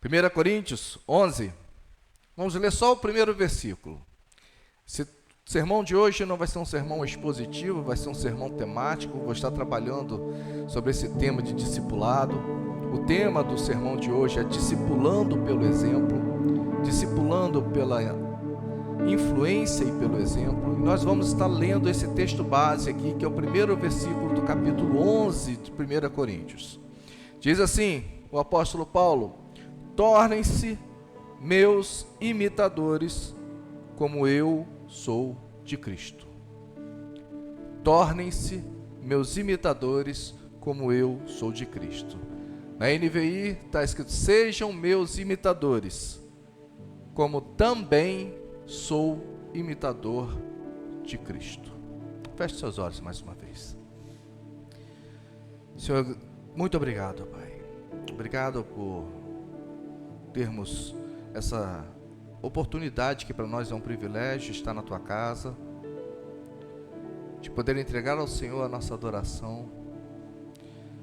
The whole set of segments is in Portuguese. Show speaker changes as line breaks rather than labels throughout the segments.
1 Coríntios 11, vamos ler só o primeiro versículo. Esse sermão de hoje não vai ser um sermão expositivo, vai ser um sermão temático. Vou estar trabalhando sobre esse tema de discipulado. O tema do sermão de hoje é discipulando pelo exemplo, discipulando pela influência e pelo exemplo. E nós vamos estar lendo esse texto base aqui, que é o primeiro versículo do capítulo 11 de 1 Coríntios. Diz assim, o apóstolo Paulo: tornem-se meus imitadores, como eu sou de Cristo. Tornem-se meus imitadores, como eu sou de Cristo. Na NVI está escrito: sejam meus imitadores, como também sou imitador de Cristo. Feche seus olhos mais uma vez. Senhor, muito obrigado, Pai. Obrigado por termos essa oportunidade que para nós é um privilégio estar na Tua casa, de poder entregar ao Senhor a nossa adoração,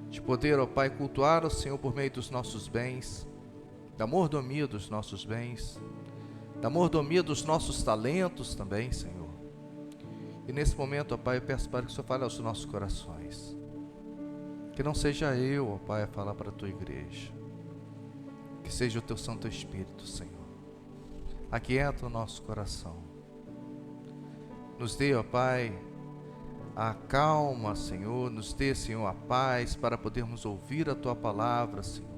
de poder, ó Pai, cultuar o Senhor por meio dos nossos bens, da mordomia dos nossos bens, da mordomia dos nossos talentos também, Senhor. E nesse momento, ó Pai, eu peço para que o Senhor fale aos nossos corações, que não seja eu, ó Pai, a falar para a Tua igreja, que seja o Teu Santo Espírito, Senhor. Aquieta o nosso coração. Nos dê, ó Pai, a calma, Senhor. Nos dê, Senhor, a paz para podermos ouvir a Tua palavra, Senhor.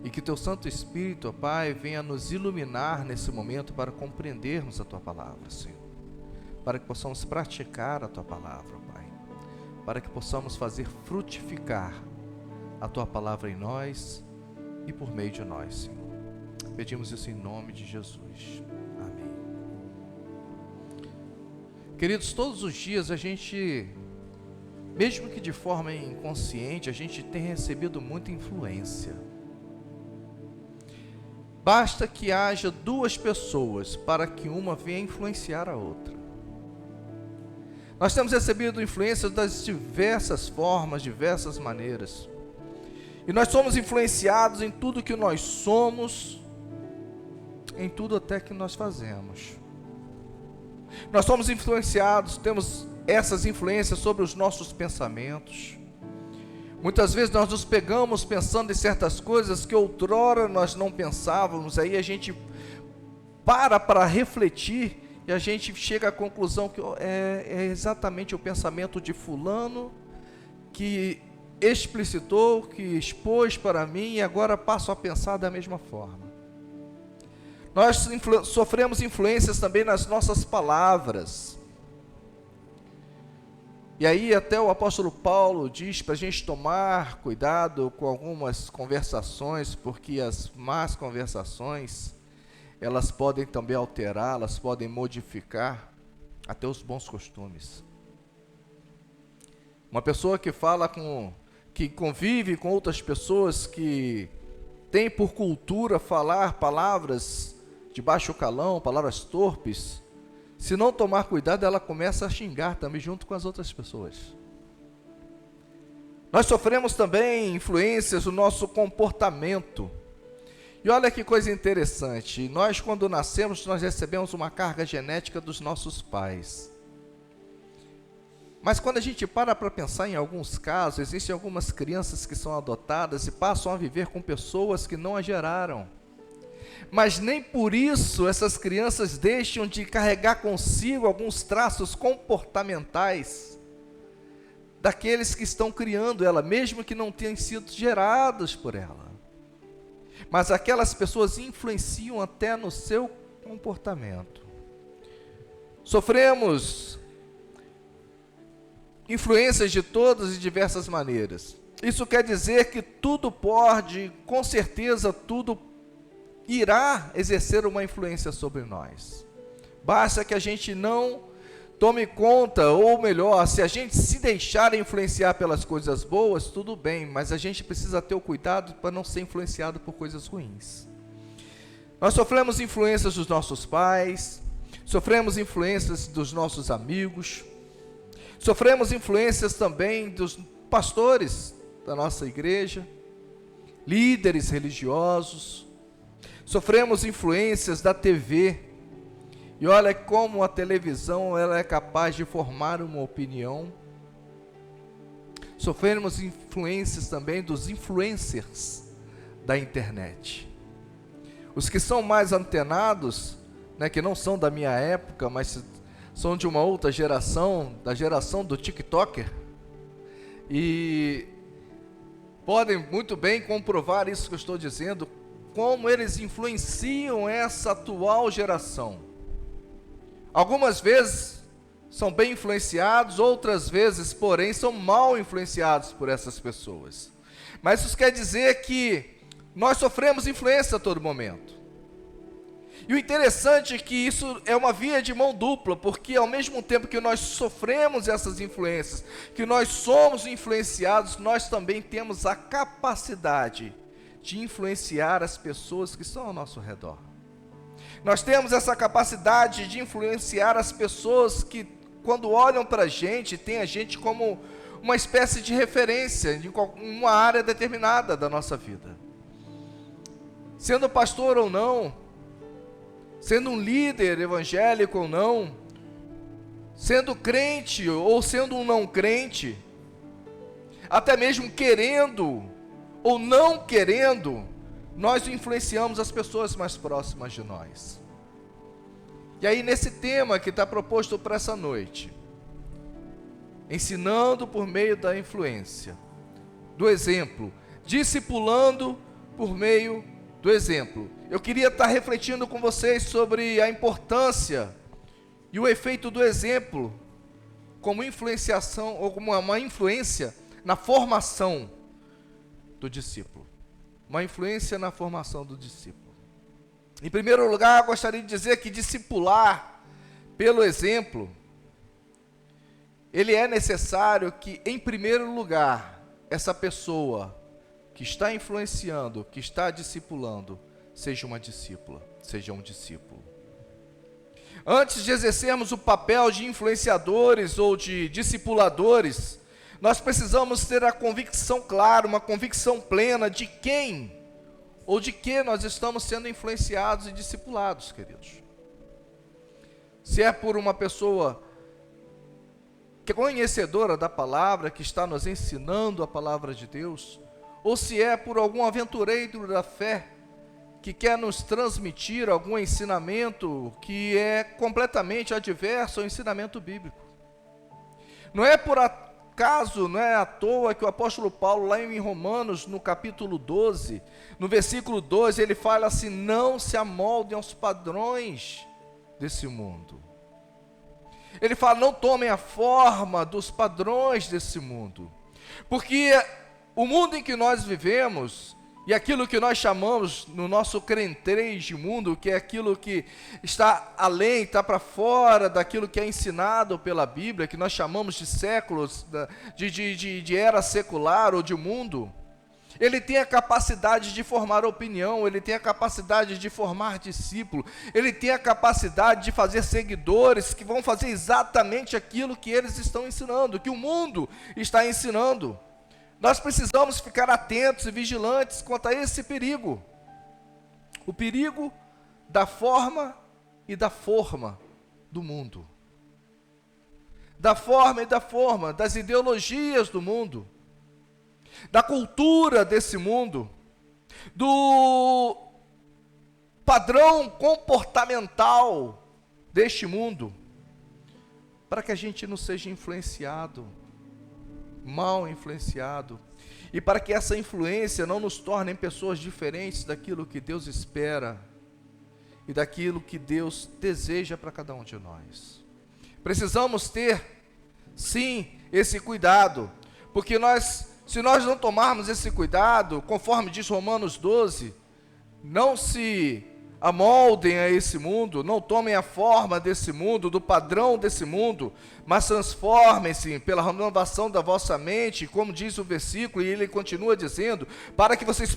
E que Teu Santo Espírito, ó Pai, venha nos iluminar nesse momento para compreendermos a Tua palavra, Senhor. Para que possamos praticar a Tua palavra, ó Pai. Para que possamos fazer frutificar a Tua palavra em nós e por meio de nós, Senhor. Pedimos isso em nome de Jesus. Amém. Queridos, todos os dias a gente, mesmo que de forma inconsciente, a gente tem recebido muita influência. Basta que haja duas pessoas para que uma venha influenciar a outra. Nós temos recebido influências das diversas formas, diversas maneiras. E nós somos influenciados em tudo que nós somos, em tudo até que nós fazemos. Nós somos influenciados, temos essas influências sobre os nossos pensamentos. Muitas vezes nós nos pegamos pensando em certas coisas que outrora nós não pensávamos, aí a gente para refletir e a gente chega à conclusão que é exatamente o pensamento de fulano que explicitou, que expôs para mim, e agora passo a pensar da mesma forma. Nós sofremos influências também nas nossas palavras. E aí até o apóstolo Paulo diz para a gente tomar cuidado com algumas conversações, porque as más conversações, elas podem também alterar, elas podem modificar até os bons costumes. Uma pessoa que que convive com outras pessoas que tem por cultura falar palavras de baixo calão, palavras torpes, se não tomar cuidado, ela começa a xingar também junto com as outras pessoas. Nós sofremos também influências do nosso comportamento. E olha que coisa interessante, nós quando nascemos, nós recebemos uma carga genética dos nossos pais. Mas quando a gente para pensar em alguns casos, existem algumas crianças que são adotadas e passam a viver com pessoas que não a geraram. Mas nem por isso essas crianças deixam de carregar consigo alguns traços comportamentais daqueles que estão criando ela, mesmo que não tenham sido gerados por ela. Mas aquelas pessoas influenciam até no seu comportamento. Sofremos influências de todas e diversas maneiras. Isso quer dizer que tudo pode, com certeza, tudo irá exercer uma influência sobre nós. Basta que a gente não tome conta, ou melhor, se a gente se deixar influenciar pelas coisas boas, tudo bem, mas a gente precisa ter o cuidado para não ser influenciado por coisas ruins. Nós sofremos influências dos nossos pais, sofremos influências dos nossos amigos, sofremos influências também dos pastores da nossa igreja, líderes religiosos. Sofremos influências da TV. E olha como a televisão ela é capaz de formar uma opinião. Sofremos influências também dos influencers da internet. Os que são mais antenados, né, que não são da minha época, mas são de uma outra geração, da geração do TikToker, e podem muito bem comprovar isso que eu estou dizendo, como eles influenciam essa atual geração. Algumas vezes são bem influenciados, outras vezes, porém, são mal influenciados por essas pessoas. Mas isso quer dizer que nós sofremos influência a todo momento. E o interessante é que isso é uma via de mão dupla, porque ao mesmo tempo que nós sofremos essas influências, que nós somos influenciados, nós também temos a capacidade de influenciar as pessoas que estão ao nosso redor. Nós temos essa capacidade de influenciar as pessoas que, quando olham para a gente, tem a gente como uma espécie de referência em uma área determinada da nossa vida. Sendo pastor ou não, sendo um líder evangélico ou não, sendo crente ou sendo um não crente, até mesmo querendo ou não querendo, nós influenciamos as pessoas mais próximas de nós. E aí nesse tema que está proposto para essa noite, ensinando por meio da influência, do exemplo, discipulando por meio do exemplo, eu queria estar refletindo com vocês sobre a importância e o efeito do exemplo como influenciação ou como uma influência na formação do discípulo. Uma influência na formação do discípulo. Em primeiro lugar, eu gostaria de dizer que discipular pelo exemplo, ele é necessário que, em primeiro lugar, essa pessoa que está influenciando, que está discipulando, seja uma discípula, seja um discípulo. Antes de exercermos o papel de influenciadores ou de discipuladores, nós precisamos ter a convicção clara, uma convicção plena de quem ou de que nós estamos sendo influenciados e discipulados, queridos. Se é por uma pessoa que é conhecedora da palavra, que está nos ensinando a palavra de Deus, ou se é por algum aventureiro da fé, que quer nos transmitir algum ensinamento que é completamente adverso ao ensinamento bíblico. Não é por acaso, não é à toa que o apóstolo Paulo, lá em Romanos, no capítulo 12, no versículo 12, ele fala assim: não se amoldem aos padrões desse mundo. Ele fala, não tomem a forma dos padrões desse mundo, porque o mundo em que nós vivemos, e aquilo que nós chamamos no nosso crentez de mundo, que é aquilo que está além, está para fora daquilo que é ensinado pela Bíblia, que nós chamamos de séculos, de era secular ou de mundo, ele tem a capacidade de formar opinião, ele tem a capacidade de formar discípulo, ele tem a capacidade de fazer seguidores que vão fazer exatamente aquilo que eles estão ensinando, que o mundo está ensinando. Nós precisamos ficar atentos e vigilantes quanto a esse perigo. O perigo da forma e da forma do mundo. Da forma e da forma, das ideologias do mundo. Da cultura desse mundo. Do padrão comportamental deste mundo. Para que a gente não seja influenciado, mal influenciado, e para que essa influência não nos torne pessoas diferentes daquilo que Deus espera e daquilo que Deus deseja para cada um de nós. Precisamos ter, sim, esse cuidado, porque se nós não tomarmos esse cuidado, conforme diz Romanos 12, não se amoldem a esse mundo, não tomem a forma desse mundo, do padrão desse mundo, mas transformem-se pela renovação da vossa mente, como diz o versículo, e ele continua dizendo, para que vocês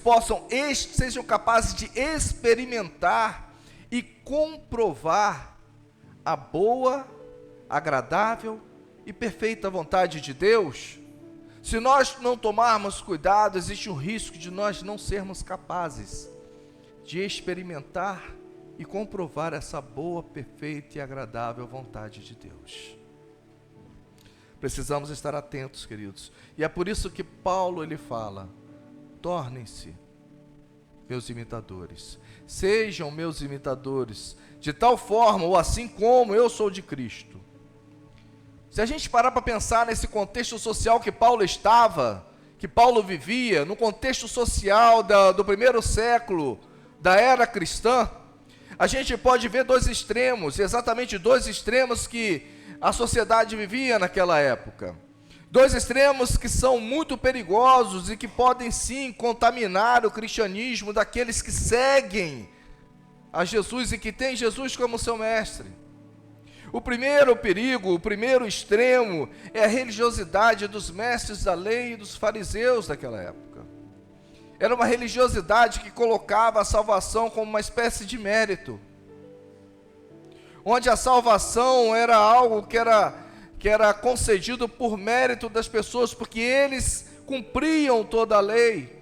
sejam capazes de experimentar e comprovar a boa, agradável e perfeita vontade de Deus. Se nós não tomarmos cuidado, existe um risco de nós não sermos capazes de experimentar e comprovar essa boa, perfeita e agradável vontade de Deus. Precisamos estar atentos, queridos. E é por isso que Paulo ele fala: tornem-se meus imitadores. Sejam meus imitadores, de tal forma ou assim como eu sou de Cristo. Se a gente parar para pensar nesse contexto social que Paulo estava, que Paulo vivia, no contexto social do primeiro século, da era cristã, a gente pode ver dois extremos, exatamente dois extremos que a sociedade vivia naquela época. Dois extremos que são muito perigosos e que podem sim contaminar o cristianismo daqueles que seguem a Jesus e que têm Jesus como seu mestre. O primeiro perigo, o primeiro extremo é a religiosidade dos mestres da lei e dos fariseus daquela época. Era uma religiosidade que colocava a salvação como uma espécie de mérito, onde a salvação era algo que era concedido por mérito das pessoas, porque eles cumpriam toda a lei.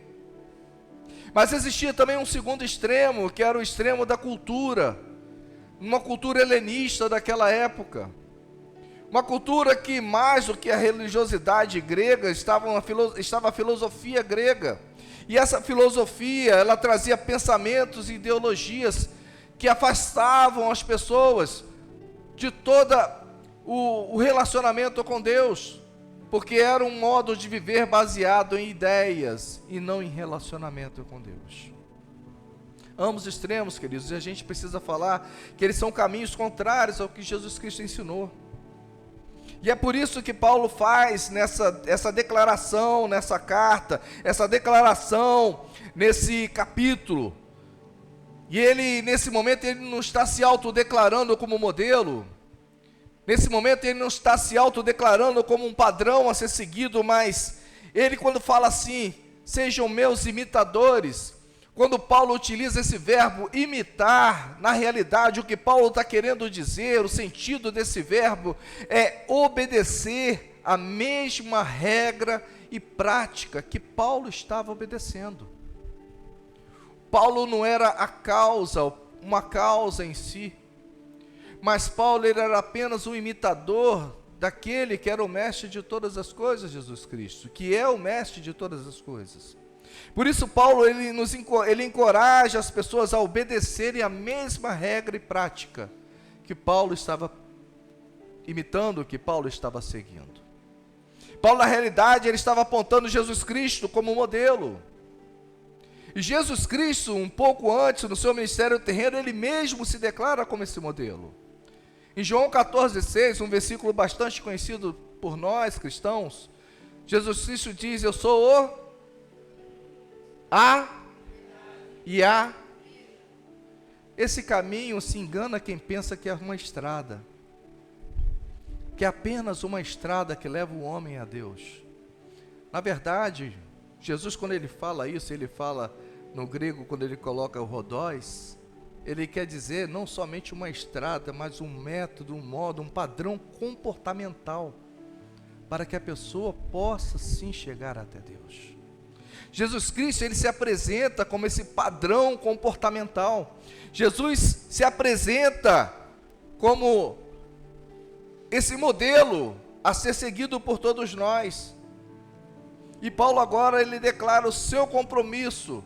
Mas existia também um segundo extremo, que era o extremo da cultura, uma cultura helenista daquela época, uma cultura que mais do que a religiosidade grega, estava a filosofia grega, e essa filosofia, ela trazia pensamentos e ideologias que afastavam as pessoas de todo o relacionamento com Deus, porque era um modo de viver baseado em ideias e não em relacionamento com Deus. Ambos extremos, queridos, e a gente precisa falar que eles são caminhos contrários ao que Jesus Cristo ensinou. E é por isso que Paulo faz essa declaração nessa carta, essa declaração nesse capítulo. E ele, nesse momento, ele não está se autodeclarando como modelo. Nesse momento, ele não está se autodeclarando como um padrão a ser seguido, mas ele, quando fala assim, sejam meus imitadores, quando Paulo utiliza esse verbo imitar, na realidade, o que Paulo está querendo dizer, o sentido desse verbo é obedecer a mesma regra e prática que Paulo estava obedecendo. Paulo não era uma causa em si, mas Paulo ele era apenas um imitador daquele que era o mestre de todas as coisas, Jesus Cristo, que é o mestre de todas as coisas. Por isso Paulo ele encoraja as pessoas a obedecerem a mesma regra e prática que Paulo estava imitando, que Paulo estava seguindo. Paulo, na realidade, ele estava apontando Jesus Cristo como modelo. E Jesus Cristo, um pouco antes, no seu ministério terreno, ele mesmo se declara como esse modelo. Em João 14,6, um versículo bastante conhecido por nós, cristãos, Jesus Cristo diz, eu sou o A e A. Esse caminho se engana quem pensa que é uma estrada, que é apenas uma estrada que leva o homem a Deus. Na verdade, Jesus, quando ele fala isso, ele fala no grego, quando ele coloca o rodós, ele quer dizer não somente uma estrada, mas um método, um modo, um padrão comportamental, para que a pessoa possa sim chegar até Deus. Jesus Cristo, ele se apresenta como esse padrão comportamental. Jesus se apresenta como esse modelo a ser seguido por todos nós. E Paulo agora ele declara o seu compromisso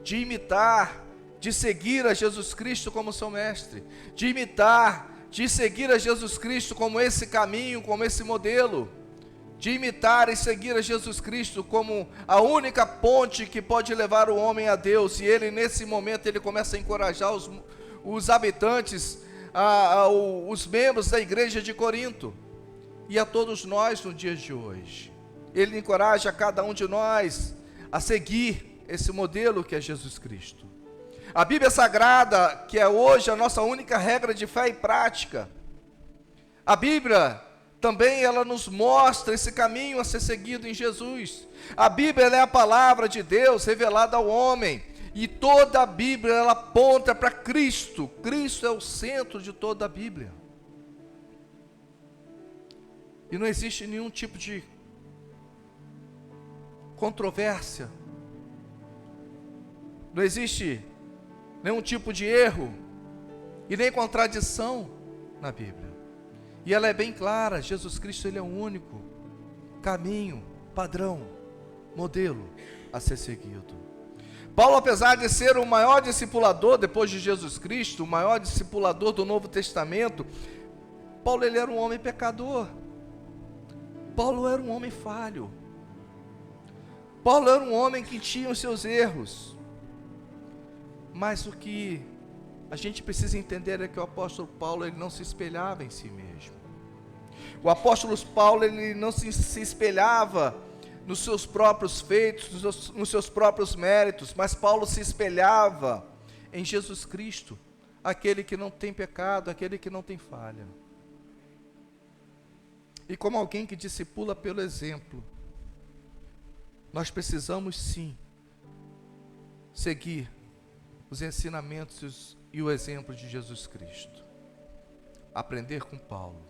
de imitar, de seguir a Jesus Cristo como seu mestre, de imitar, de seguir a Jesus Cristo como esse caminho, como esse modelo, de imitar e seguir a Jesus Cristo como a única ponte que pode levar o homem a Deus. E ele, nesse momento, ele começa a encorajar os habitantes, os membros da igreja de Corinto, e a todos nós no dia de hoje. Ele encoraja cada um de nós a seguir esse modelo que é Jesus Cristo. A Bíblia Sagrada, que é hoje a nossa única regra de fé e prática, a Bíblia também ela nos mostra esse caminho a ser seguido em Jesus. A Bíblia ela é a palavra de Deus revelada ao homem, e toda a Bíblia ela aponta para Cristo. Cristo é o centro de toda a Bíblia. E não existe nenhum tipo de controvérsia, não existe nenhum tipo de erro e nem contradição na Bíblia. E ela é bem clara: Jesus Cristo, Ele é o único caminho, padrão, modelo a ser seguido. Paulo, apesar de ser o maior discipulador depois de Jesus Cristo, o maior discipulador do Novo Testamento, Paulo, ele era um homem pecador. Paulo era um homem falho. Paulo era um homem que tinha os seus erros. Mas o que a gente precisa entender é que o apóstolo Paulo, ele não se espelhava em si mesmo. O apóstolo Paulo, ele não se espelhava nos seus próprios feitos, nos seus próprios méritos, mas Paulo se espelhava em Jesus Cristo, aquele que não tem pecado, aquele que não tem falha. E como alguém que discipula pelo exemplo, nós precisamos sim seguir os ensinamentos e o exemplo de Jesus Cristo. Aprender com Paulo.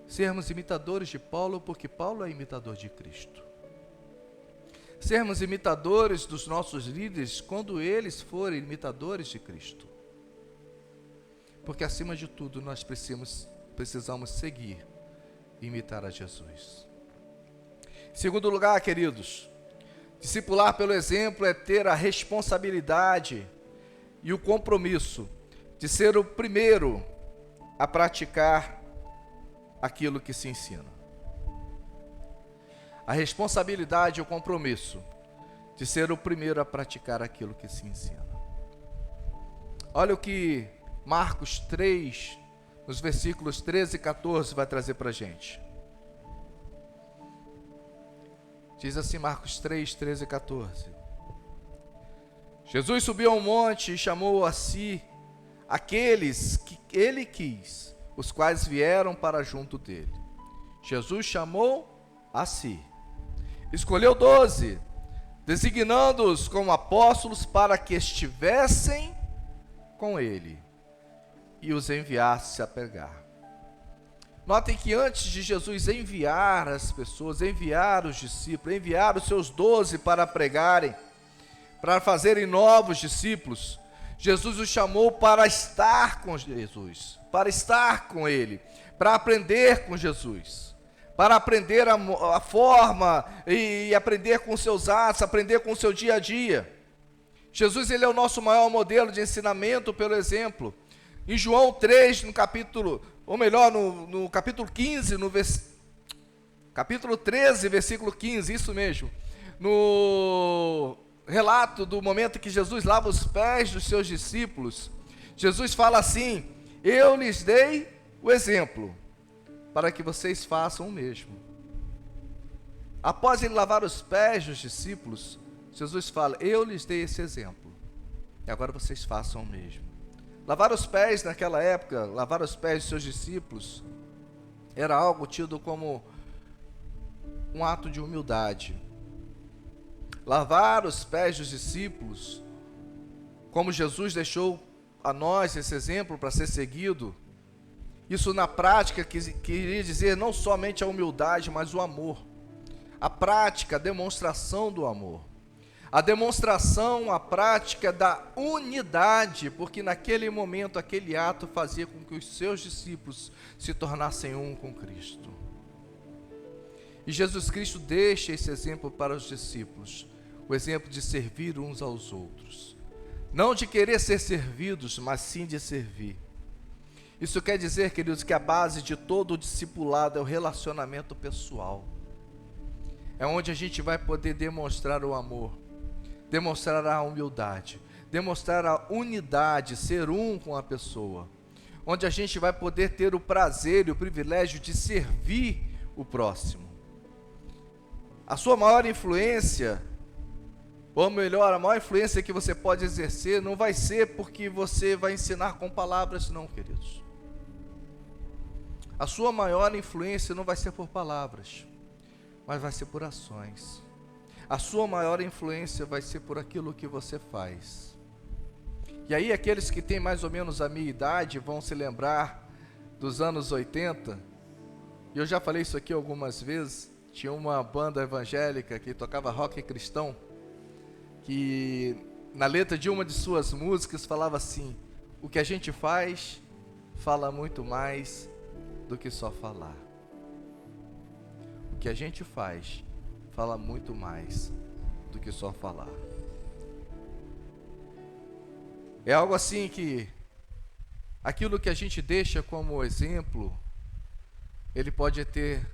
Sermos imitadores de Paulo, porque Paulo é imitador de Cristo. Sermos imitadores dos nossos líderes quando eles forem imitadores de Cristo. Porque acima de tudo nós precisamos seguir e imitar a Jesus. Em segundo lugar, queridos, discipular pelo exemplo é ter a responsabilidade e o compromisso de ser o primeiro a praticar aquilo que se ensina. A responsabilidade e o compromisso de ser o primeiro a praticar aquilo que se ensina. Olha o que Marcos 3, nos versículos 13 e 14, vai trazer para a gente. Diz assim, Marcos 3, 13 e 14. Jesus subiu ao monte e chamou a si aqueles que ele quis, os quais vieram para junto dele. Jesus chamou a si. Escolheu 12, designando-os como apóstolos para que estivessem com ele e os enviasse a pregar. Notem que antes de Jesus enviar as pessoas, enviar os discípulos, enviar os seus 12 para pregarem, para fazerem novos discípulos, Jesus os chamou para estar com Jesus, para estar com ele, para aprender com Jesus, para aprender a forma e aprender com seus atos, aprender com o seu dia a dia. Jesus, ele é o nosso maior modelo de ensinamento pelo exemplo. Em João 3, no capítulo 15, capítulo 13, versículo 15, isso mesmo, no relato do momento que Jesus lava os pés dos seus discípulos, Jesus fala assim: eu lhes dei o exemplo, para que vocês façam o mesmo. Após ele lavar os pés dos discípulos, Jesus fala: eu lhes dei esse exemplo, e agora vocês façam o mesmo. Lavar os pés naquela época, lavar os pés dos seus discípulos, era algo tido como um ato de humildade. Lavar os pés dos discípulos, como Jesus deixou a nós esse exemplo para ser seguido, isso na prática queria dizer não somente a humildade, mas o amor. A prática, a demonstração do amor. A demonstração, a prática da unidade, porque naquele momento, aquele ato fazia com que os seus discípulos se tornassem um com Cristo. E Jesus Cristo deixa esse exemplo para os discípulos, o exemplo de servir uns aos outros. Não de querer ser servidos, mas sim de servir. Isso quer dizer, queridos, que a base de todo o discipulado é o relacionamento pessoal. É onde a gente vai poder demonstrar o amor, demonstrar a humildade, demonstrar a unidade, ser um com a pessoa. Onde a gente vai poder ter o prazer e o privilégio de servir o próximo. A sua maior influência, ou melhor, a maior influência que você pode exercer, não vai ser porque você vai ensinar com palavras, não, queridos. A sua maior influência não vai ser por palavras, mas vai ser por ações. A sua maior influência vai ser por aquilo que você faz. E aí aqueles que têm mais ou menos a minha idade vão se lembrar dos anos 80. E eu já falei isso aqui algumas vezes. Tinha uma banda evangélica que tocava rock cristão, que na letra de uma de suas músicas, falava assim: o que a gente faz, fala muito mais do que só falar. O que a gente faz, fala muito mais do que só falar. É algo assim que aquilo que a gente deixa como exemplo, ele pode ter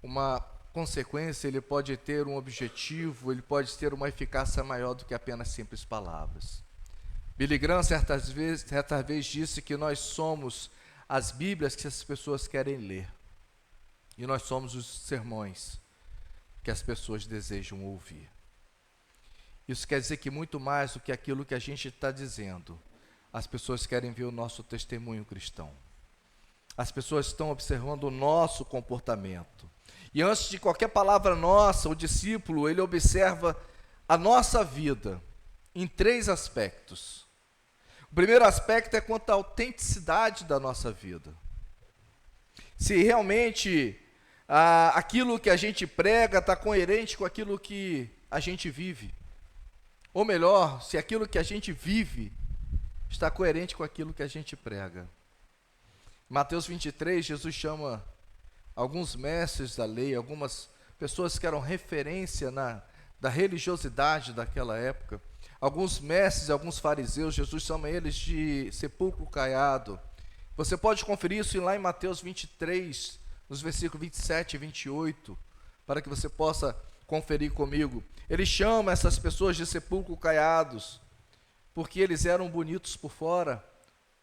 uma consequência, ele pode ter um objetivo, ele pode ter uma eficácia maior do que apenas simples palavras. Billy Graham certa vez disse que nós somos as Bíblias que as pessoas querem ler, e nós somos os sermões que as pessoas desejam ouvir. Isso quer dizer que muito mais do que aquilo que a gente está dizendo, as pessoas querem ver o nosso testemunho cristão. As pessoas estão observando o nosso comportamento. E antes de qualquer palavra nossa, o discípulo, ele observa a nossa vida em 3 aspectos. O primeiro aspecto é quanto à autenticidade da nossa vida. Se realmente aquilo que a gente prega está coerente com aquilo que a gente vive. Ou melhor, se aquilo que a gente vive está coerente com aquilo que a gente prega. Em Mateus 23, Jesus chama alguns mestres da lei, algumas pessoas que eram referência da religiosidade daquela época, alguns mestres, alguns fariseus, Jesus chama eles de sepulcro caiado. Você pode conferir isso lá em Mateus 23, nos versículos 27 e 28, para que você possa conferir comigo. Ele chama essas pessoas de sepulcro caiados, porque eles eram bonitos por fora,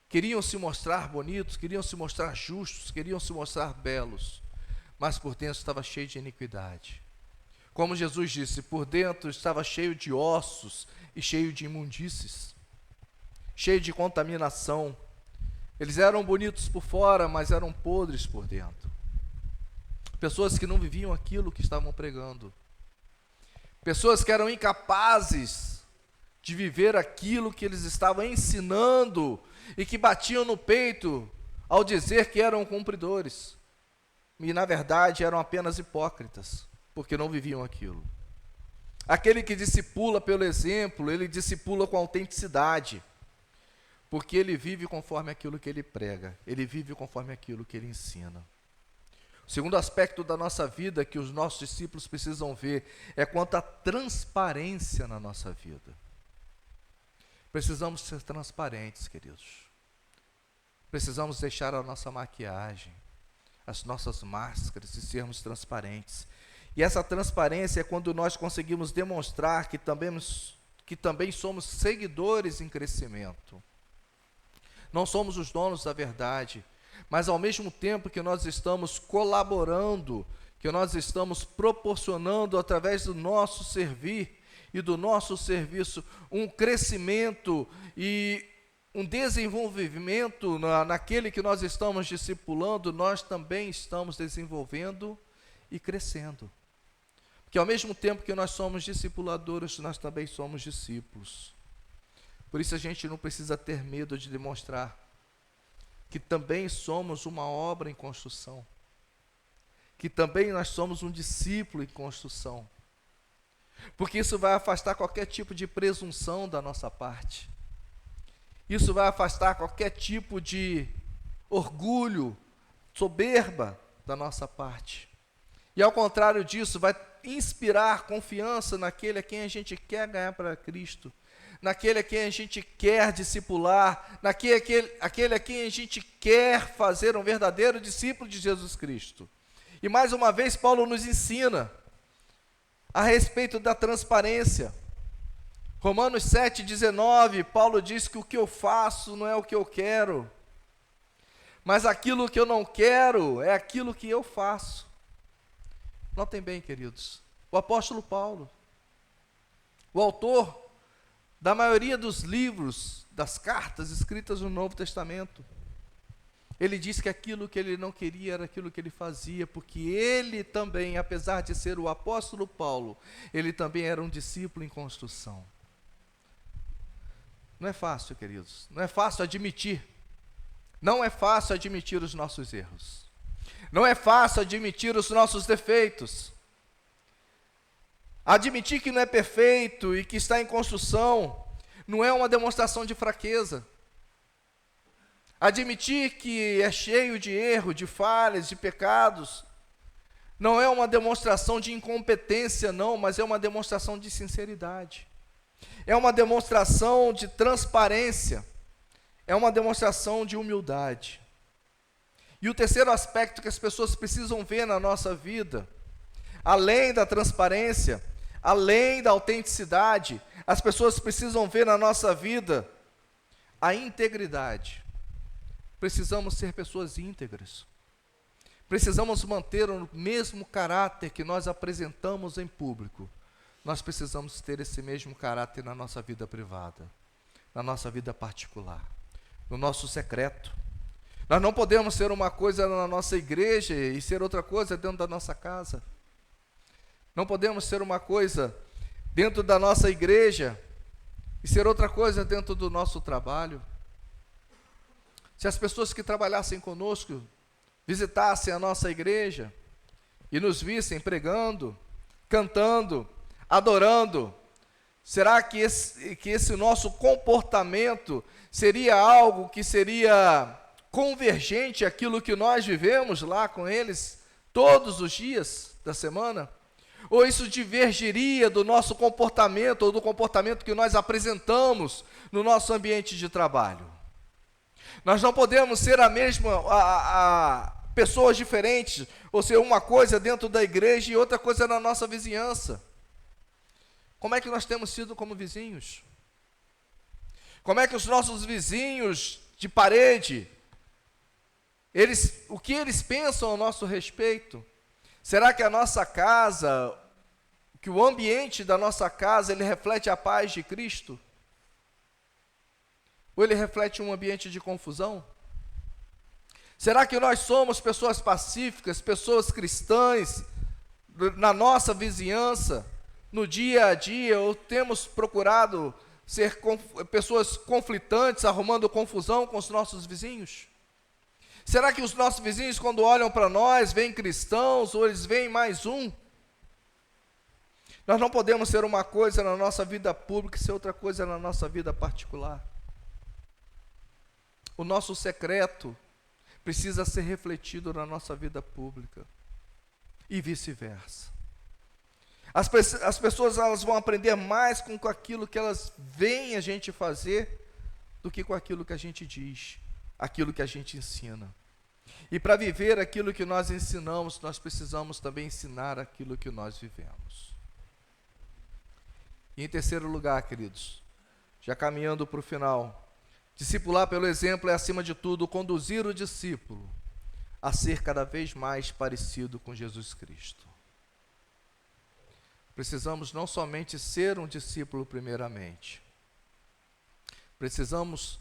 queriam se mostrar bonitos, queriam se mostrar justos, queriam se mostrar belos, mas por dentro estava cheio de iniquidade. Como Jesus disse, por dentro estava cheio de ossos e cheio de imundícies, cheio de contaminação. Eles eram bonitos por fora, mas eram podres por dentro. Pessoas que não viviam aquilo que estavam pregando. Pessoas que eram incapazes de viver aquilo que eles estavam ensinando e que batiam no peito ao dizer que eram cumpridores. E na verdade eram apenas hipócritas, porque não viviam aquilo. Aquele que discipula pelo exemplo, ele discipula com autenticidade, porque ele vive conforme aquilo que ele prega, ele vive conforme aquilo que ele ensina. O segundo aspecto da nossa vida que os nossos discípulos precisam ver é quanto à transparência na nossa vida. Precisamos ser transparentes, queridos. Precisamos deixar a nossa maquiagem, as nossas máscaras e sermos transparentes. E essa transparência é quando nós conseguimos demonstrar que também somos seguidores em crescimento. Não somos os donos da verdade, mas ao mesmo tempo que nós estamos colaborando, que nós estamos proporcionando através do nosso servir e do nosso serviço um crescimento e um desenvolvimento naquele que nós estamos discipulando, nós também estamos desenvolvendo e crescendo. Porque ao mesmo tempo que nós somos discipuladores, nós também somos discípulos. Por isso a gente não precisa ter medo de demonstrar que também somos uma obra em construção, que também nós somos um discípulo em construção, porque isso vai afastar qualquer tipo de presunção da nossa parte, isso vai afastar qualquer tipo de orgulho, soberba da nossa parte, e ao contrário disso, vai inspirar confiança naquele a quem a gente quer ganhar para Cristo, naquele a quem a gente quer discipular, aquele a quem a gente quer fazer um verdadeiro discípulo de Jesus Cristo. E mais uma vez Paulo nos ensina a respeito da transparência. Romanos 7,19, Paulo diz que o que eu faço não é o que eu quero, mas aquilo que eu não quero é aquilo que eu faço. Notem bem, queridos, o apóstolo Paulo, o autor da maioria dos livros, das cartas escritas no Novo Testamento, ele diz que aquilo que ele não queria era aquilo que ele fazia, porque ele também, apesar de ser o apóstolo Paulo, ele também era um discípulo em construção. Não é fácil, queridos, não é fácil admitir, não é fácil admitir os nossos erros, não é fácil admitir os nossos defeitos. Admitir que não é perfeito e que está em construção não é uma demonstração de fraqueza. Admitir que é cheio de erro, de falhas, de pecados, não é uma demonstração de incompetência, não, mas é uma demonstração de sinceridade. É uma demonstração de transparência. É uma demonstração de humildade. E o terceiro aspecto que as pessoas precisam ver na nossa vida, além da transparência, além da autenticidade, as pessoas precisam ver na nossa vida a integridade. Precisamos ser pessoas íntegras. Precisamos manter o mesmo caráter que nós apresentamos em público. Nós precisamos ter esse mesmo caráter na nossa vida privada, na nossa vida particular, no nosso secreto. Nós não podemos ser uma coisa na nossa igreja e ser outra coisa dentro da nossa casa. Não podemos ser uma coisa dentro da nossa igreja e ser outra coisa dentro do nosso trabalho. Se as pessoas que trabalhassem conosco visitassem a nossa igreja e nos vissem pregando, cantando, adorando, será que esse nosso comportamento seria algo que seria convergente àquilo que nós vivemos lá com eles todos os dias da semana? Ou isso divergiria do nosso comportamento ou do comportamento que nós apresentamos no nosso ambiente de trabalho? Nós não podemos ser pessoas diferentes, ou ser uma coisa dentro da igreja e outra coisa na nossa vizinhança. Como é que nós temos sido como vizinhos? Como é que os nossos vizinhos de parede, o que eles pensam ao nosso respeito? Será que a nossa casa, que o ambiente da nossa casa, ele reflete a paz de Cristo? Ou ele reflete um ambiente de confusão? Será que nós somos pessoas pacíficas, pessoas cristãs, na nossa vizinhança, no dia a dia, ou temos procurado ser pessoas conflitantes, arrumando confusão com os nossos vizinhos? Será que os nossos vizinhos, quando olham para nós, veem cristãos, ou eles veem mais um? Nós não podemos ser uma coisa na nossa vida pública e ser outra coisa na nossa vida particular. O nosso secreto precisa ser refletido na nossa vida pública e vice-versa. As pessoas elas vão aprender mais com aquilo que elas veem a gente fazer do que com aquilo que a gente diz, aquilo que a gente ensina. E para viver aquilo que nós ensinamos, nós precisamos também ensinar aquilo que nós vivemos. E em terceiro lugar, queridos, já caminhando para o final, discipular pelo exemplo é, acima de tudo, conduzir o discípulo a ser cada vez mais parecido com Jesus Cristo. Precisamos não somente ser um discípulo primeiramente, precisamos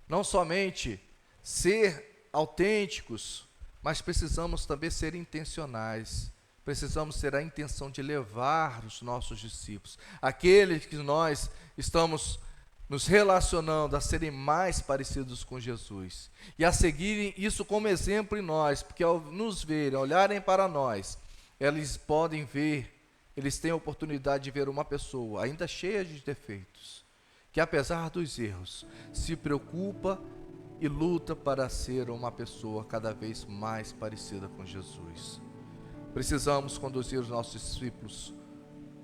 não somente ser autênticos, mas precisamos também ser intencionais. Precisamos ter a intenção de levar os nossos discípulos, aqueles que nós estamos nos relacionando, a serem mais parecidos com Jesus e a seguirem isso como exemplo em nós, porque ao nos verem, olharem para nós, eles podem ver, eles têm a oportunidade de ver uma pessoa ainda cheia de defeitos, que apesar dos erros, se preocupa e luta para ser uma pessoa cada vez mais parecida com Jesus. Precisamos conduzir os nossos discípulos,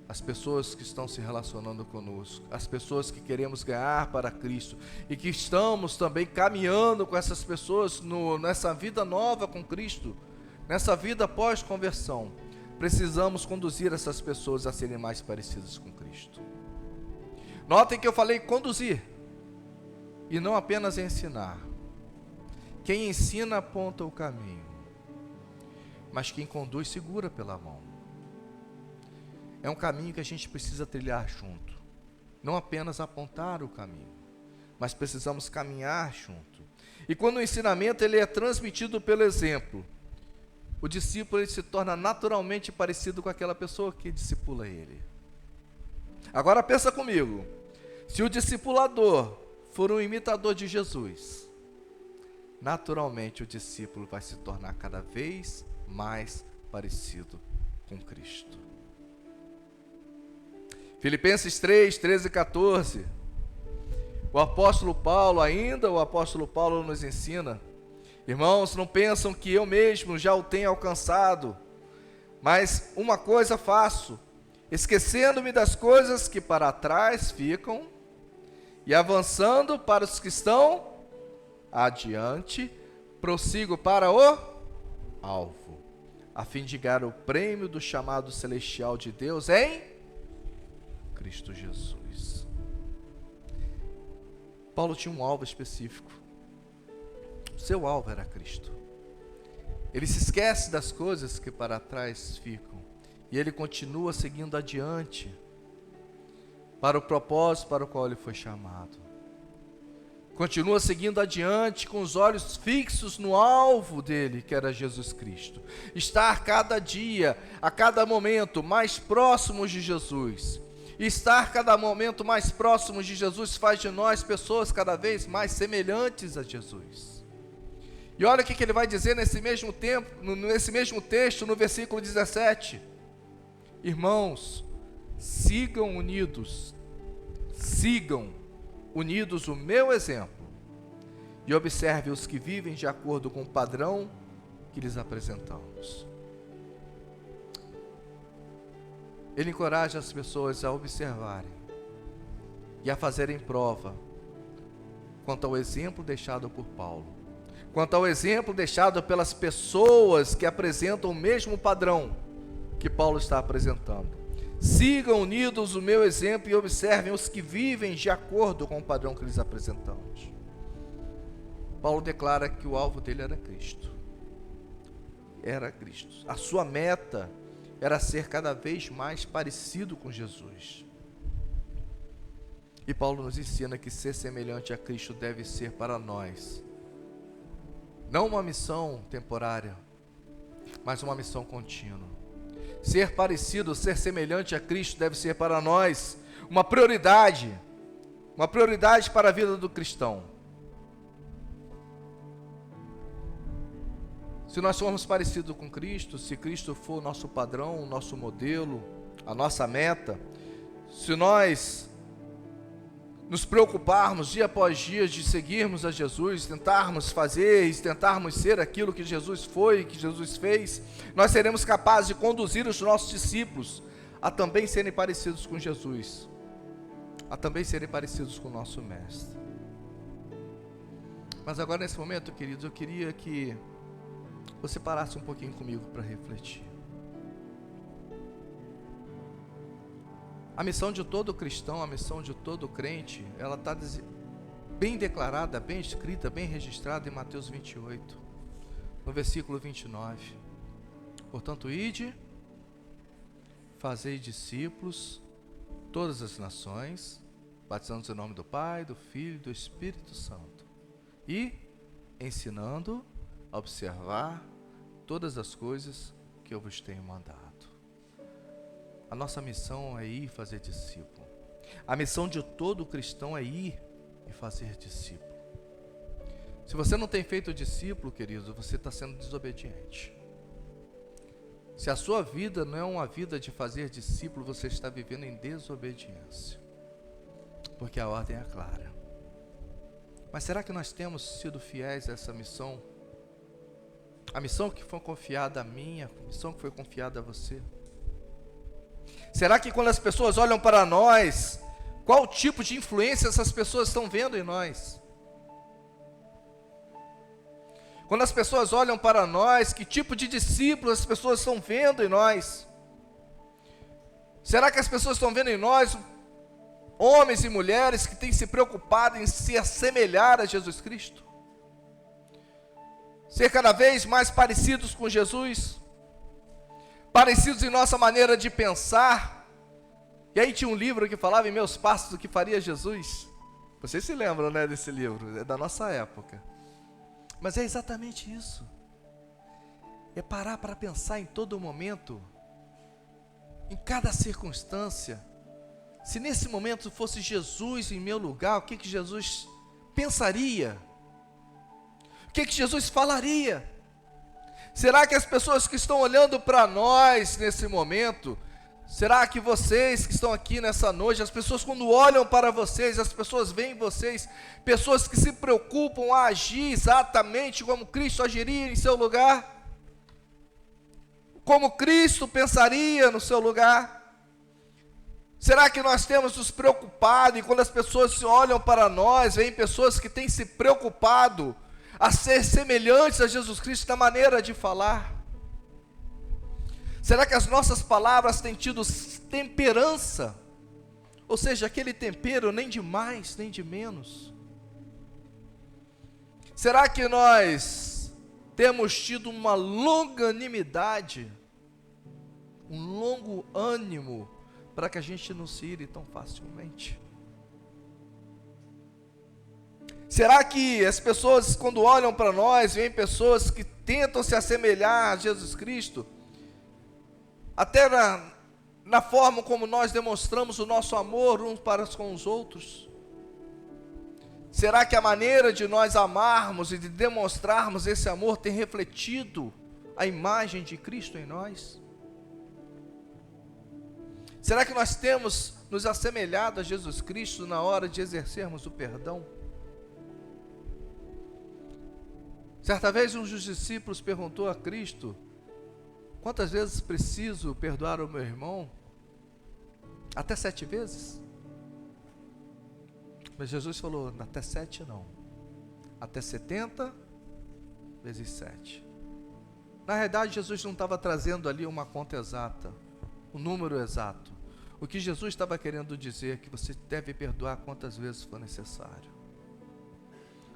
as pessoas que estão se relacionando conosco, as pessoas que queremos ganhar para Cristo e que estamos também caminhando com essas pessoas nessa vida nova com Cristo, nessa vida pós-conversão. Precisamos conduzir essas pessoas a serem mais parecidas com Cristo. Notem que eu falei conduzir e não apenas ensinar. Quem ensina aponta o caminho, mas quem conduz segura pela mão. É um caminho que a gente precisa trilhar junto, não apenas apontar o caminho, mas precisamos caminhar junto. E quando o ensinamento ele é transmitido pelo exemplo, o discípulo ele se torna naturalmente parecido com aquela pessoa que discipula ele. Agora pensa comigo, se o discipulador for um imitador de Jesus, naturalmente o discípulo vai se tornar cada vez mais parecido com Cristo. Filipenses 3, 13 e 14. O apóstolo Paulo nos ensina: irmãos, não pensam que eu mesmo já o tenho alcançado, mas uma coisa faço, esquecendo-me das coisas que para trás ficam e avançando para os que estão adiante, prossigo para o alvo, a fim de ganhar o prêmio do chamado celestial de Deus em Cristo Jesus. Paulo tinha um alvo específico. O seu alvo era Cristo. Ele se esquece das coisas que para trás ficam e ele continua seguindo adiante para o propósito para o qual ele foi chamado. Continua seguindo adiante com os olhos fixos no alvo dele, que era Jesus Cristo. Estar cada dia, a cada momento mais próximos de Jesus. E estar cada momento mais próximos de Jesus faz de nós pessoas cada vez mais semelhantes a Jesus. E olha o que ele vai dizer nesse mesmo texto, no versículo 17. Irmãos, sigam unidos o meu exemplo e observe os que vivem de acordo com o padrão que lhes apresentamos. Ele encoraja as pessoas a observarem e a fazerem prova quanto ao exemplo deixado por Paulo, quanto ao exemplo deixado pelas pessoas que apresentam o mesmo padrão que Paulo está apresentando. Sigam unidos o meu exemplo e observem os que vivem de acordo com o padrão que lhes apresentamos. Paulo declara que o alvo dele era Cristo. Era Cristo. A sua meta era ser cada vez mais parecido com Jesus. E Paulo nos ensina que ser semelhante a Cristo deve ser para nós não uma missão temporária, mas uma missão contínua. Ser parecido, ser semelhante a Cristo deve ser para nós uma prioridade para a vida do cristão. Se nós formos parecidos com Cristo, se Cristo for o nosso padrão, o nosso modelo, a nossa meta, se nós nos preocuparmos dia após dia de seguirmos a Jesus, tentarmos fazer e tentarmos ser aquilo que Jesus foi, que Jesus fez, nós seremos capazes de conduzir os nossos discípulos a também serem parecidos com Jesus, a também serem parecidos com o nosso Mestre. Mas agora nesse momento, queridos, eu queria que você parasse um pouquinho comigo para refletir. A missão de todo cristão, a missão de todo crente, ela está bem declarada, bem escrita, bem registrada em Mateus 28, no versículo 29. Portanto, ide, fazei discípulos, todas as nações, batizando-os em nome do Pai, do Filho e do Espírito Santo, e ensinando a observar todas as coisas que eu vos tenho mandado. A nossa missão é ir fazer discípulo. A missão de todo cristão é ir e fazer discípulo. Se você não tem feito discípulo, querido, você está sendo desobediente. Se a sua vida não é uma vida de fazer discípulo, você está vivendo em desobediência. Porque a ordem é clara. Mas será que nós temos sido fiéis a essa missão? A missão que foi confiada a mim, a missão que foi confiada a você? Será que quando as pessoas olham para nós, qual tipo de influência essas pessoas estão vendo em nós? Quando as pessoas olham para nós, que tipo de discípulos as pessoas estão vendo em nós? Será que as pessoas estão vendo em nós homens e mulheres que têm se preocupado em se assemelhar a Jesus Cristo? Ser cada vez mais parecidos com Jesus? Parecidos em nossa maneira de pensar? E aí tinha um livro que falava em meus passos o que faria Jesus. Vocês se lembram, né, desse livro? É da nossa época. Mas é exatamente isso. É parar para pensar em todo momento, em cada circunstância. Se nesse momento fosse Jesus em meu lugar, o que Jesus pensaria? O que Jesus falaria? Será que as pessoas que estão olhando para nós nesse momento Será que vocês que estão aqui nessa noite, as pessoas quando olham para vocês, as pessoas veem vocês, pessoas que se preocupam a agir exatamente como Cristo agiria em seu lugar? Como Cristo pensaria no seu lugar? Será que nós temos nos preocupado e quando as pessoas se olham para nós, veem pessoas que têm se preocupado a ser semelhantes a Jesus Cristo na maneira de falar? Será que as nossas palavras têm tido temperança? Ou seja, aquele tempero nem de mais, nem de menos. Será que nós temos tido uma longanimidade, um longo ânimo, para que a gente não se ire tão facilmente? Será que as pessoas, quando olham para nós, veem pessoas que tentam se assemelhar a Jesus Cristo, até na forma como nós demonstramos o nosso amor uns para com os outros? Será que a maneira de nós amarmos e de demonstrarmos esse amor tem refletido a imagem de Cristo em nós? Será que nós temos nos assemelhado a Jesus Cristo na hora de exercermos o perdão? Certa vez um dos discípulos perguntou a Cristo: quantas vezes preciso perdoar o meu irmão? Até 7 vezes? Mas Jesus falou: até 7 não, até 70 vezes 7. Na realidade, Jesus não estava trazendo ali uma conta exata, um número exato. O que Jesus estava querendo dizer é que você deve perdoar quantas vezes for necessário.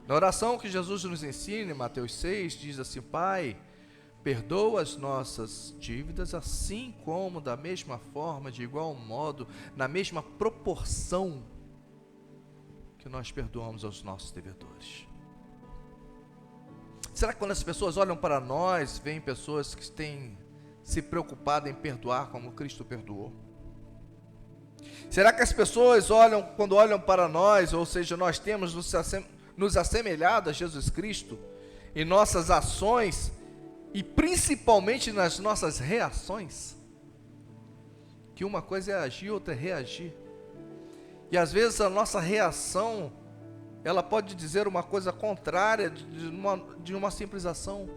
Na oração que Jesus nos ensina, em Mateus 6, diz assim: Pai, perdoa as nossas dívidas, assim como da mesma forma, de igual modo, na mesma proporção que nós perdoamos aos nossos devedores. Será que quando as pessoas olham para nós, veem pessoas que têm se preocupado em perdoar como Cristo perdoou? Será que as pessoas quando olham para nós, ou seja, nós temos nos assemelhado a Jesus Cristo em nossas ações e principalmente nas nossas reações? Que uma coisa é agir, outra é reagir. E às vezes a nossa reação, ela pode dizer uma coisa contrária de uma simples ação.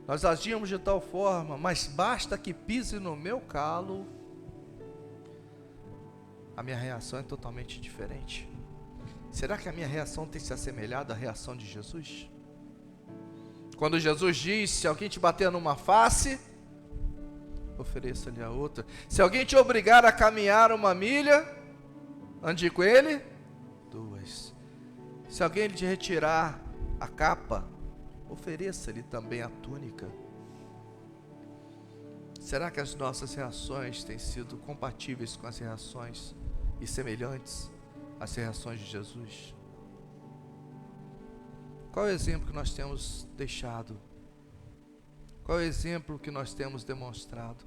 Nós agimos de tal forma, mas basta que pise no meu calo, a minha reação é totalmente diferente. Será que a minha reação tem se assemelhado à reação de Jesus? Quando Jesus diz: se alguém te bater numa face, ofereça-lhe a outra. Se alguém te obrigar a caminhar 1 milha, ande com ele 2. Se alguém te retirar a capa, ofereça-lhe também a túnica. Será que as nossas reações têm sido compatíveis com as reações e semelhantes às reações de Jesus? Qual é o exemplo que nós temos deixado? Qual é o exemplo que nós temos demonstrado?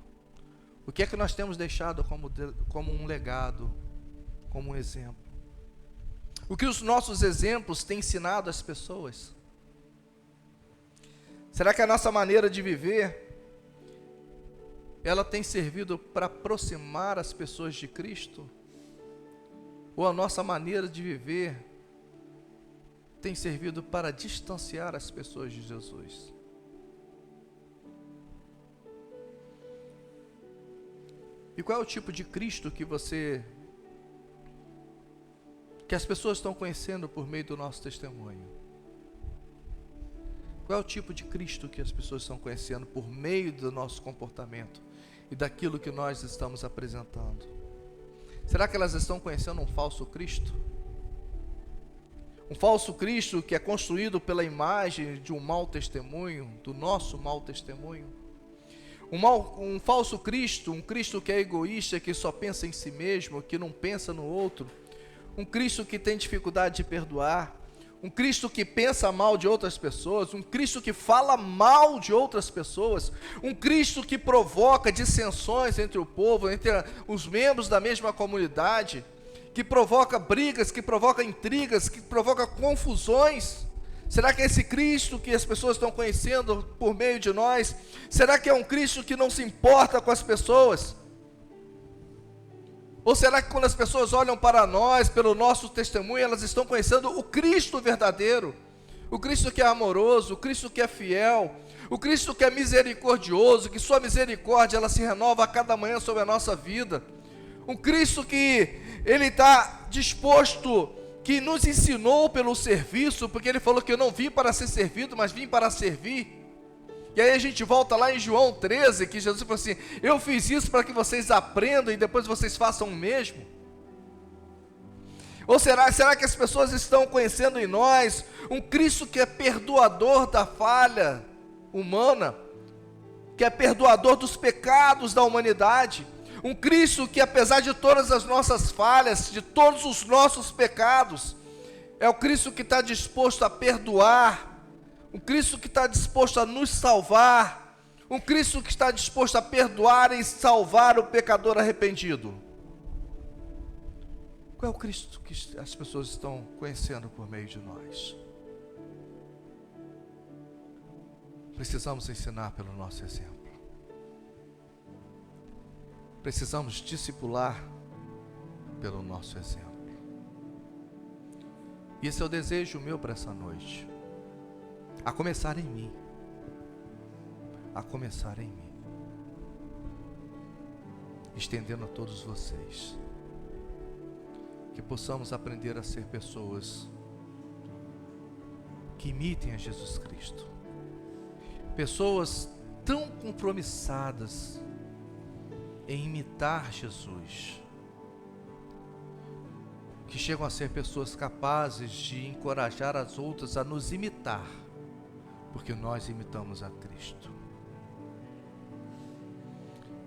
O que é que nós temos deixado como um legado, como um exemplo? O que os nossos exemplos têm ensinado às pessoas? Será que a nossa maneira de viver, ela tem servido para aproximar as pessoas de Cristo? Ou a nossa maneira de viver tem servido para distanciar as pessoas de Jesus? E qual é o tipo de Cristo que as pessoas estão conhecendo por meio do nosso testemunho? Qual é o tipo de Cristo que as pessoas estão conhecendo por meio do nosso comportamento e daquilo que nós estamos apresentando? Será que elas estão conhecendo um falso Cristo? Um falso Cristo que é construído pela imagem de um mau testemunho, do nosso mau testemunho? Um falso Cristo, um Cristo que é egoísta, que só pensa em si mesmo, que não pensa no outro. Um Cristo que tem dificuldade de perdoar. Um Cristo que pensa mal de outras pessoas. Um Cristo que fala mal de outras pessoas. Um Cristo que provoca dissensões entre o povo, entre os membros da mesma comunidade. Que provoca brigas, que provoca intrigas, que provoca confusões. Será que é esse Cristo que as pessoas estão conhecendo por meio de nós? Será que é um Cristo que não se importa com as pessoas? Ou será que quando as pessoas olham para nós, pelo nosso testemunho, elas estão conhecendo o Cristo verdadeiro, o Cristo que é amoroso, o Cristo que é fiel, o Cristo que é misericordioso, que sua misericórdia ela se renova a cada manhã sobre a nossa vida, um Cristo que Ele está disposto, que nos ensinou pelo serviço, porque Ele falou que eu não vim para ser servido, mas vim para servir. E aí a gente volta lá em João 13, que Jesus falou assim, eu fiz isso para que vocês aprendam e depois vocês façam o mesmo. Ou será que as pessoas estão conhecendo em nós um Cristo que é perdoador da falha humana, que é perdoador dos pecados da humanidade, um Cristo que apesar de todas as nossas falhas, de todos os nossos pecados, é o Cristo que está disposto a perdoar, um Cristo que está disposto a nos salvar, um Cristo que está disposto a perdoar e salvar o pecador arrependido. Qual é o Cristo que as pessoas estão conhecendo por meio de nós? Precisamos ensinar pelo nosso exemplo. Precisamos discipular pelo nosso exemplo. E esse é o desejo meu para essa noite. A começar em mim. A começar em mim. Estendendo a todos vocês. Que possamos aprender a ser pessoas que imitem a Jesus Cristo. Pessoas tão compromissadas em imitar Jesus, que chegam a ser pessoas capazes de encorajar as outras a nos imitar, porque nós imitamos a Cristo.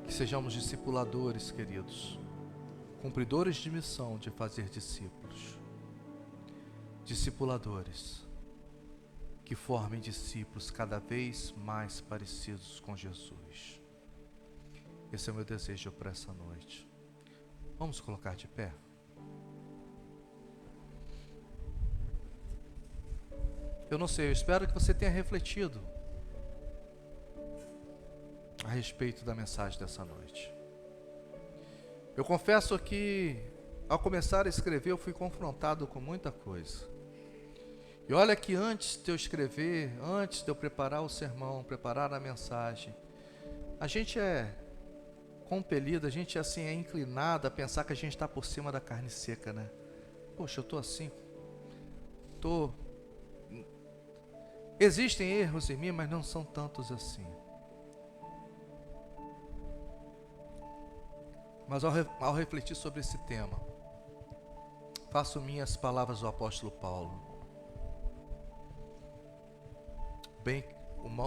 Que sejamos discipuladores, queridos, cumpridores de missão de fazer discípulos, discipuladores que formem discípulos cada vez mais parecidos com Jesus. Esse é o meu desejo para essa noite. Vamos colocar de pé? Eu não sei, eu espero que você tenha refletido a respeito da mensagem dessa noite. Eu confesso que, ao começar a escrever, eu fui confrontado com muita coisa. E olha que antes de eu escrever, antes de eu preparar o sermão, preparar a mensagem, a gente é compelido, a gente assim é inclinado a pensar que a gente está por cima da carne seca, né? Poxa, eu estou assim, existem erros em mim, mas não são tantos assim. Mas ao refletir sobre esse tema, faço minhas palavras do apóstolo Paulo.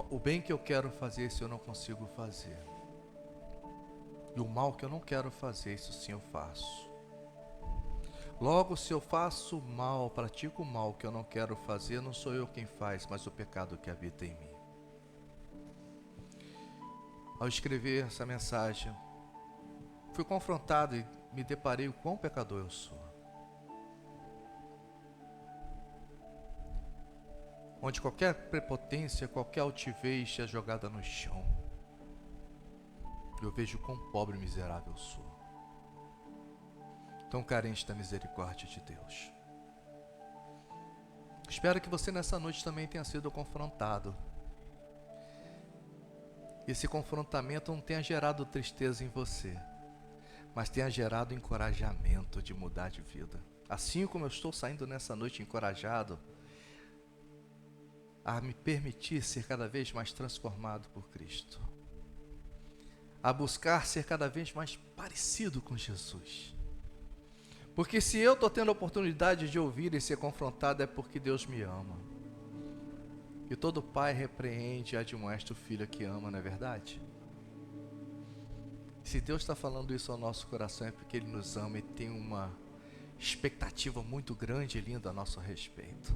O bem que eu quero fazer, isso eu não consigo fazer. E o mal que eu não quero fazer, isso sim eu faço. Logo, se eu faço o mal, pratico o mal que eu não quero fazer, não sou eu quem faz, mas o pecado que habita em mim. Ao escrever essa mensagem, fui confrontado e me deparei com quão pecador eu sou. Onde qualquer prepotência, qualquer altivez é jogada no chão. Eu vejo quão pobre e miserável eu sou. Tão carente da misericórdia de Deus. Espero que você nessa noite também tenha sido confrontado. Esse confrontamento não tenha gerado tristeza em você, mas tenha gerado encorajamento de mudar de vida. Assim como eu estou saindo nessa noite encorajado a me permitir ser cada vez mais transformado por Cristo, a buscar ser cada vez mais parecido com Jesus. Porque se eu estou tendo a oportunidade de ouvir e ser confrontado, é porque Deus me ama. E todo pai repreende e admoesta o filho que ama, não é verdade? Se Deus está falando isso ao nosso coração, é porque Ele nos ama e tem uma expectativa muito grande e linda a nosso respeito.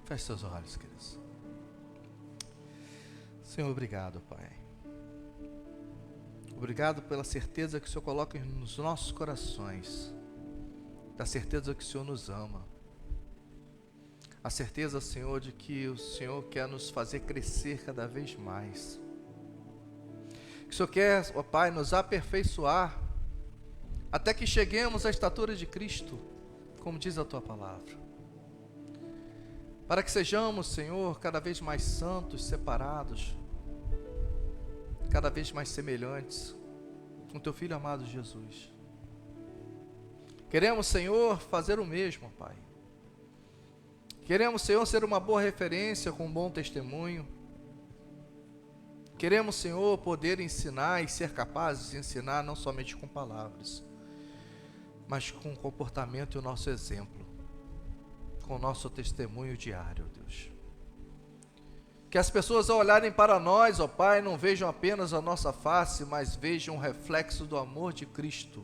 Feche seus olhos, queridos. Senhor, obrigado, Pai. Obrigado pela certeza que o Senhor coloca nos nossos corações, da certeza que o Senhor nos ama, a certeza, Senhor, de que o Senhor quer nos fazer crescer cada vez mais. que o Senhor quer, ó Pai, nos aperfeiçoar, até que cheguemos à estatura de Cristo, como diz a Tua palavra. Para que sejamos, Senhor, cada vez mais santos, separados, cada vez mais semelhantes com Teu Filho amado Jesus. Queremos, Senhor, fazer o mesmo, Pai. Queremos, Senhor, ser uma boa referência com um bom testemunho. Queremos, Senhor, poder ensinar e ser capazes de ensinar não somente com palavras, mas com o comportamento e o nosso exemplo, com o nosso testemunho diário, Deus. Que as pessoas, ao olharem para nós, ó Pai, não vejam apenas a nossa face, mas vejam um reflexo do amor de Cristo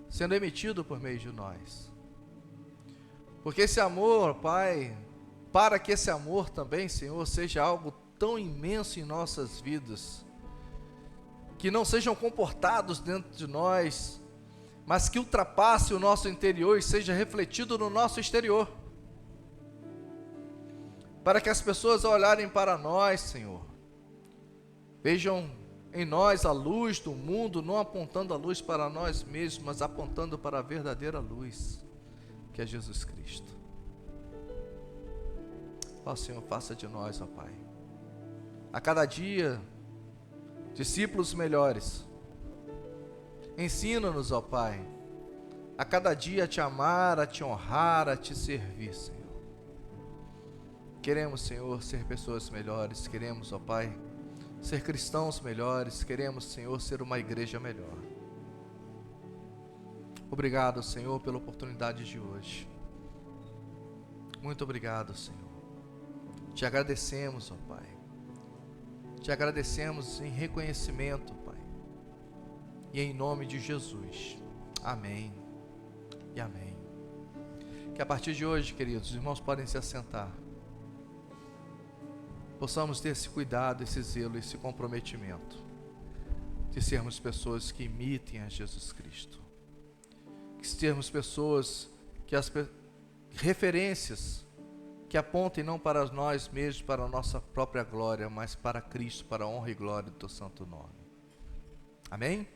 sendo emitido por meio de nós. Porque esse amor, Pai, para que esse amor também, Senhor, seja algo tão imenso em nossas vidas, que não sejam comportados dentro de nós, mas que ultrapasse o nosso interior e seja refletido no nosso exterior. Para que as pessoas, ao olharem para nós, Senhor, vejam em nós a luz do mundo, não apontando a luz para nós mesmos, mas apontando para a verdadeira luz, que é Jesus Cristo. Ó Senhor, faça de nós, ó Pai, a cada dia, discípulos melhores. Ensina-nos, ó Pai, a cada dia a Te amar, a Te honrar, a Te servir, Senhor. Queremos, Senhor, ser pessoas melhores. Queremos, ó Pai, ser cristãos melhores. Queremos, Senhor, ser uma igreja melhor. Obrigado, Senhor, pela oportunidade de hoje. Muito obrigado, Senhor. Te agradecemos, ó Pai. Te agradecemos em reconhecimento, Pai. E em nome de Jesus. Amém e amém. Que a partir de hoje, queridos, os irmãos podem se assentar. Possamos ter esse cuidado, esse zelo, esse comprometimento de sermos pessoas que imitem a Jesus Cristo. Que sermos pessoas que referências que apontem não para nós mesmos, para a nossa própria glória, mas para Cristo, para a honra e glória do Teu santo nome. Amém?